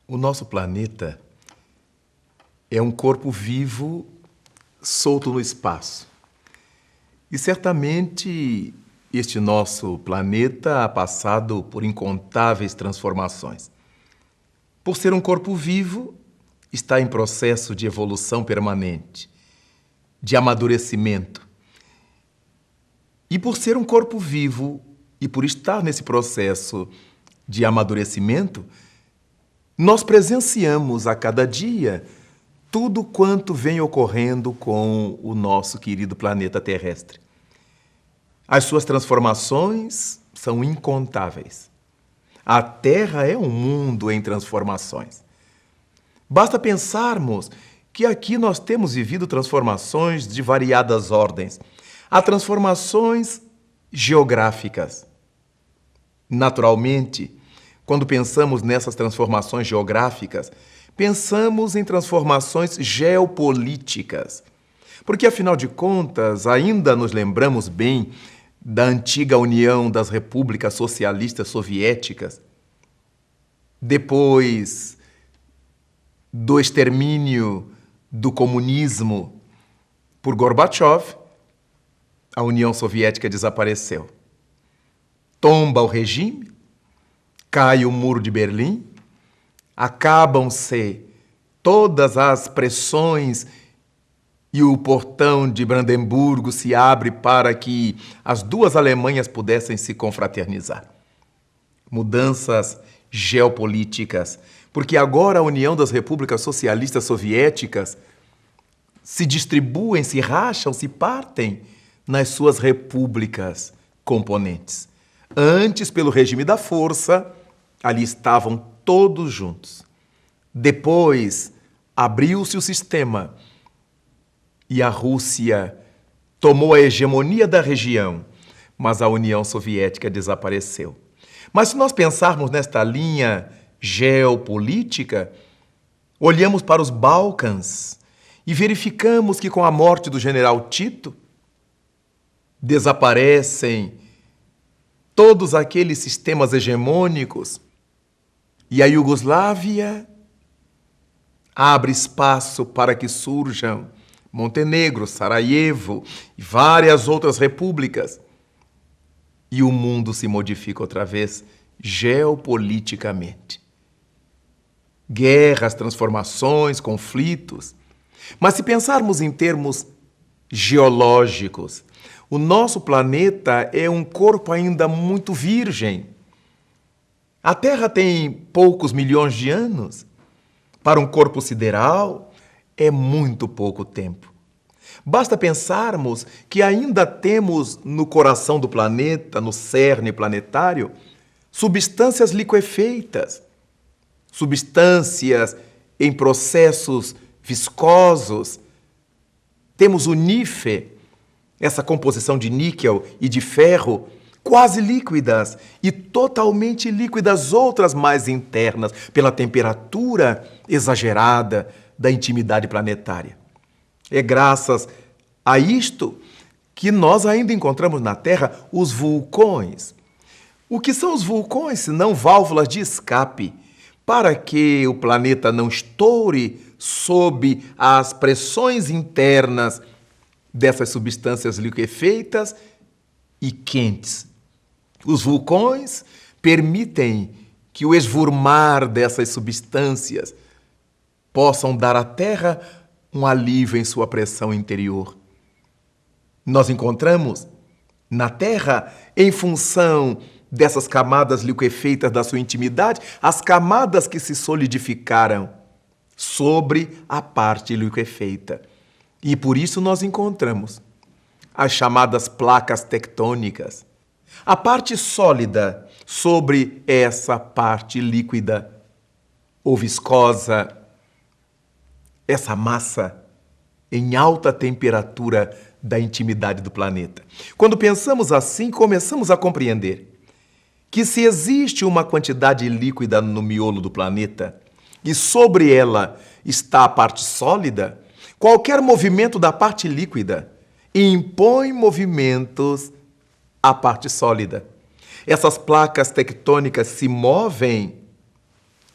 O nosso planeta é um corpo vivo solto no espaço. E certamente este nosso planeta ha passado por incontáveis transformações. Por ser um corpo vivo, está em processo de evolução permanente, de amadurecimento. E por ser um corpo vivo e por estar nesse processo de amadurecimento, nós presenciamos a cada dia tudo quanto vem ocorrendo com o nosso querido planeta terrestre. As suas transformações são incontáveis. A Terra é um mundo em transformações. Basta pensarmos que aqui nós temos vivido transformações de variadas ordens. Há transformações geográficas. Naturalmente, quando pensamos nessas transformações geográficas, pensamos em transformações geopolíticas. Porque, afinal de contas, ainda nos lembramos bem da antiga União das Repúblicas Socialistas Soviéticas, depois do extermínio do comunismo por Gorbachev, a União Soviética desapareceu. Tomba o regime, cai o Muro de Berlim, acabam-se todas as pressões e o portão de Brandemburgo se abre para que as duas Alemanhas pudessem se confraternizar. Mudanças geopolíticas, porque agora a União das Repúblicas Socialistas Soviéticas se distribuem, se racham, se partem nas suas repúblicas componentes. Antes, pelo regime da força, ali estavam todos juntos. Depois, abriu-se o sistema e a Rússia tomou a hegemonia da região, mas a União Soviética desapareceu. Mas se nós pensarmos nesta linha geopolítica, olhamos para os Balcãs e verificamos que com a morte do general Tito, desaparecem todos aqueles sistemas hegemônicos e a Iugoslávia abre espaço para que surjam Montenegro, Sarajevo e várias outras repúblicas. E o mundo se modifica outra vez geopoliticamente. Guerras, transformações, conflitos. Mas se pensarmos em termos geológicos, o nosso planeta é um corpo ainda muito virgem. A Terra tem poucos milhões de anos. Para um corpo sideral, é muito pouco tempo. Basta pensarmos que ainda temos no coração do planeta, no cerne planetário, substâncias liquefeitas, substâncias em processos viscosos. Temos o nífe, essa composição de níquel e de ferro, quase líquidas e totalmente líquidas outras mais internas, pela temperatura exagerada da intimidade planetária. É graças a isto que nós ainda encontramos na Terra os vulcões. O que são os vulcões, senão válvulas de escape, para que o planeta não estoure sob as pressões internas dessas substâncias liquefeitas e quentes. Os vulcões permitem que o esvurmar dessas substâncias possam dar à Terra um alívio em sua pressão interior. Nós encontramos na Terra, em função dessas camadas liquefeitas da sua intimidade, as camadas que se solidificaram sobre a parte liquefeita. E por isso nós encontramos as chamadas placas tectônicas, a parte sólida sobre essa parte líquida ou viscosa, essa massa em alta temperatura da intimidade do planeta. Quando pensamos assim, começamos a compreender que se existe uma quantidade líquida no miolo do planeta e sobre ela está a parte sólida, qualquer movimento da parte líquida impõe movimentos à parte sólida. Essas placas tectônicas se movem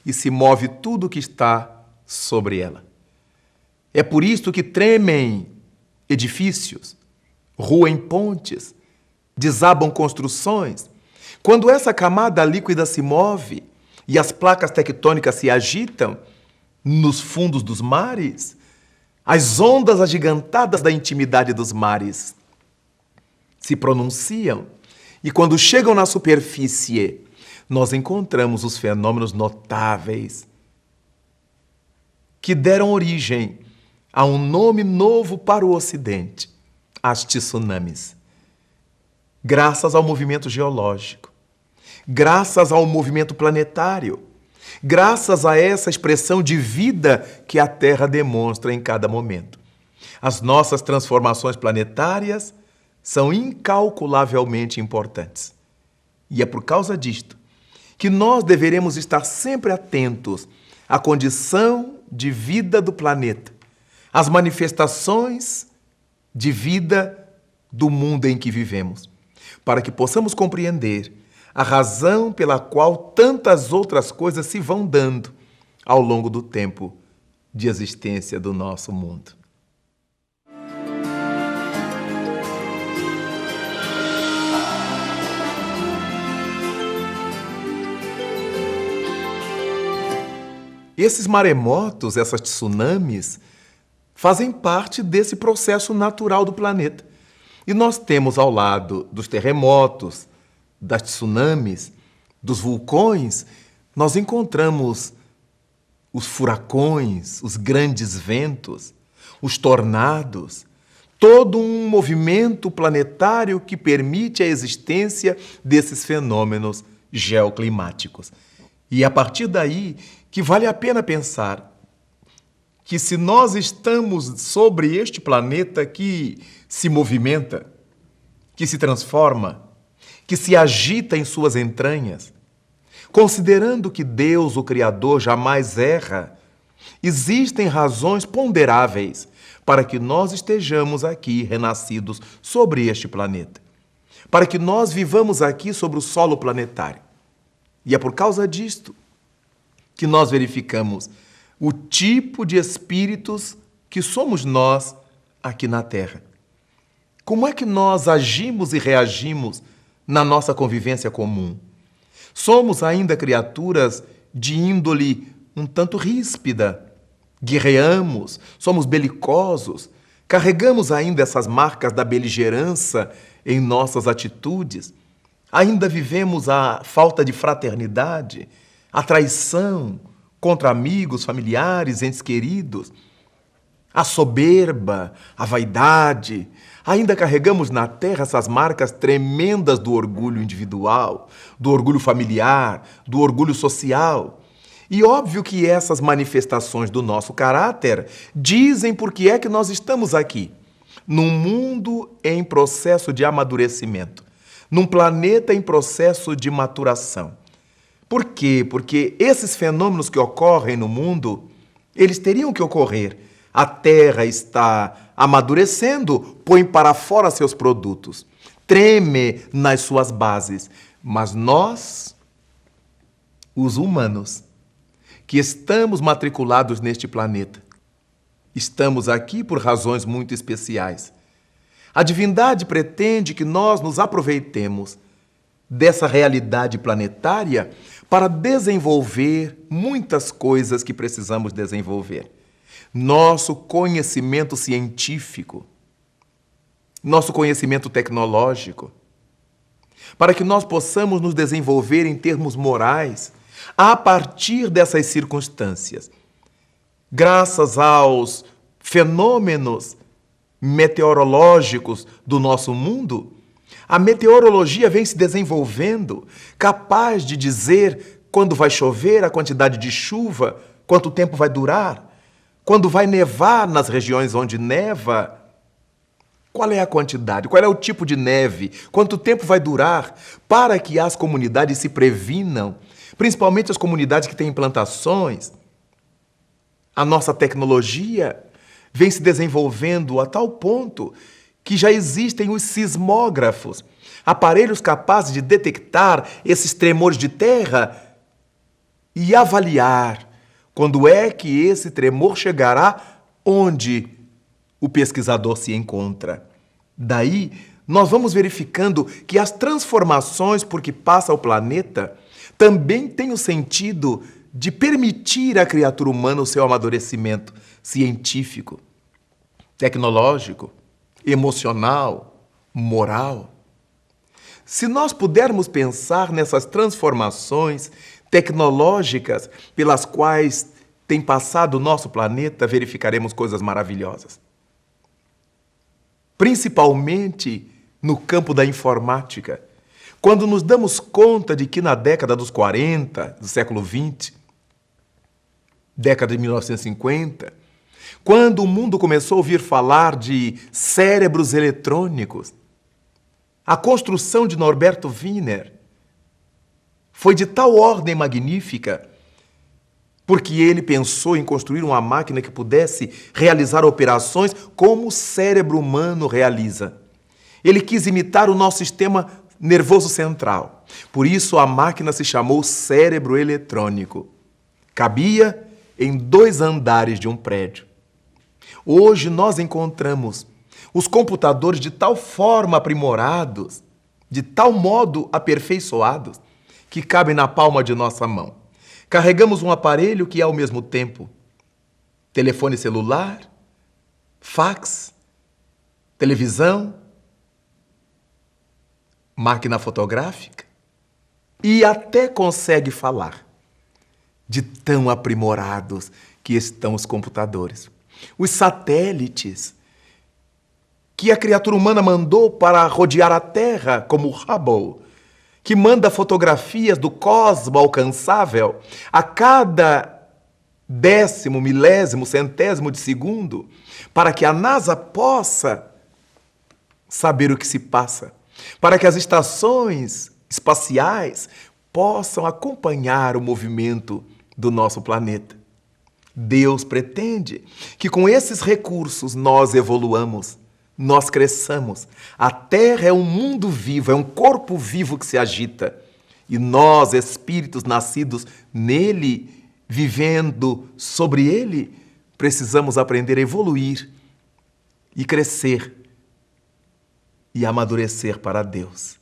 e se move tudo o que está sobre ela. É por isto que tremem edifícios, ruem pontes, desabam construções. Quando essa camada líquida se move e as placas tectônicas se agitam nos fundos dos mares, as ondas agigantadas da intimidade dos mares se pronunciam, e quando chegam na superfície, nós encontramos os fenômenos notáveis que deram origem a um nome novo para o Ocidente, as tsunamis. Graças ao movimento geológico, graças ao movimento planetário, graças a essa expressão de vida que a Terra demonstra em cada momento. As nossas transformações planetárias são incalculavelmente importantes. E é por causa disto que nós deveremos estar sempre atentos à condição de vida do planeta, às manifestações de vida do mundo em que vivemos, para que possamos compreender a razão pela qual tantas outras coisas se vão dando ao longo do tempo de existência do nosso mundo. Esses maremotos, essas tsunamis, fazem parte desse processo natural do planeta. E nós temos ao lado dos terremotos, das tsunamis, dos vulcões, nós encontramos os furacões, os grandes ventos, os tornados, todo um movimento planetário que permite a existência desses fenômenos geoclimáticos. E é a partir daí que vale a pena pensar que se nós estamos sobre este planeta que se movimenta, que se transforma, que se agita em suas entranhas, considerando que Deus, o Criador, jamais erra, existem razões ponderáveis para que nós estejamos aqui renascidos sobre este planeta, para que nós vivamos aqui sobre o solo planetário. E é por causa disto que nós verificamos o tipo de espíritos que somos nós aqui na Terra. Como é que nós agimos e reagimos na nossa convivência comum? Somos ainda criaturas de índole um tanto ríspida, guerreamos, somos belicosos, carregamos ainda essas marcas da beligerância em nossas atitudes, ainda vivemos a falta de fraternidade, a traição contra amigos, familiares, entes queridos, a soberba, a vaidade. Ainda carregamos na terra essas marcas tremendas do orgulho individual, do orgulho familiar, do orgulho social. E óbvio que essas manifestações do nosso caráter dizem por que é que nós estamos aqui, num mundo em processo de amadurecimento, num planeta em processo de maturação. Por quê? Porque esses fenômenos que ocorrem no mundo, eles teriam que ocorrer. A Terra está amadurecendo, põe para fora seus produtos, treme nas suas bases. Mas nós, os humanos, que estamos matriculados neste planeta, estamos aqui por razões muito especiais. A divindade pretende que nós nos aproveitemos dessa realidade planetária para desenvolver muitas coisas que precisamos desenvolver. Nosso conhecimento científico, nosso conhecimento tecnológico, para que nós possamos nos desenvolver em termos morais a partir dessas circunstâncias. Graças aos fenômenos meteorológicos do nosso mundo, a meteorologia vem se desenvolvendo, capaz de dizer quando vai chover, a quantidade de chuva, quanto tempo vai durar, quando vai nevar nas regiões onde neva, qual é a quantidade, qual é o tipo de neve, quanto tempo vai durar, para que as comunidades se previnam, principalmente as comunidades que têm plantações. A nossa tecnologia vem se desenvolvendo a tal ponto que já existem os sismógrafos, aparelhos capazes de detectar esses tremores de terra e avaliar quando é que esse tremor chegará onde o pesquisador se encontra. Daí, nós vamos verificando que as transformações por que passa o planeta também têm o sentido de permitir à criatura humana o seu amadurecimento científico, tecnológico, emocional, moral. Se nós pudermos pensar nessas transformações tecnológicas pelas quais tem passado o nosso planeta, verificaremos coisas maravilhosas. Principalmente no campo da informática, quando nos damos conta de que na década dos 40, do século XX, década de 1950, quando o mundo começou a ouvir falar de cérebros eletrônicos, a construção de Norberto Wiener foi de tal ordem magnífica, porque ele pensou em construir uma máquina que pudesse realizar operações como o cérebro humano realiza. Ele quis imitar o nosso sistema nervoso central. Por isso a máquina se chamou cérebro eletrônico. Cabia em 2 andares de um prédio. Hoje nós encontramos os computadores de tal forma aprimorados, de tal modo aperfeiçoados, que cabem na palma de nossa mão. Carregamos um aparelho que é ao mesmo tempo telefone celular, fax, televisão, máquina fotográfica e até consegue falar, de tão aprimorados que estão os computadores. Os satélites que a criatura humana mandou para rodear a Terra, como o Hubble, que manda fotografias do cosmo alcançável a cada décimo, milésimo, centésimo de segundo, para que a NASA possa saber o que se passa, para que as estações espaciais possam acompanhar o movimento do nosso planeta. Deus pretende que com esses recursos nós evoluamos, nós cresçamos. A Terra é um mundo vivo, é um corpo vivo que se agita. E nós, espíritos nascidos nele, vivendo sobre ele, precisamos aprender a evoluir e crescer e amadurecer para Deus.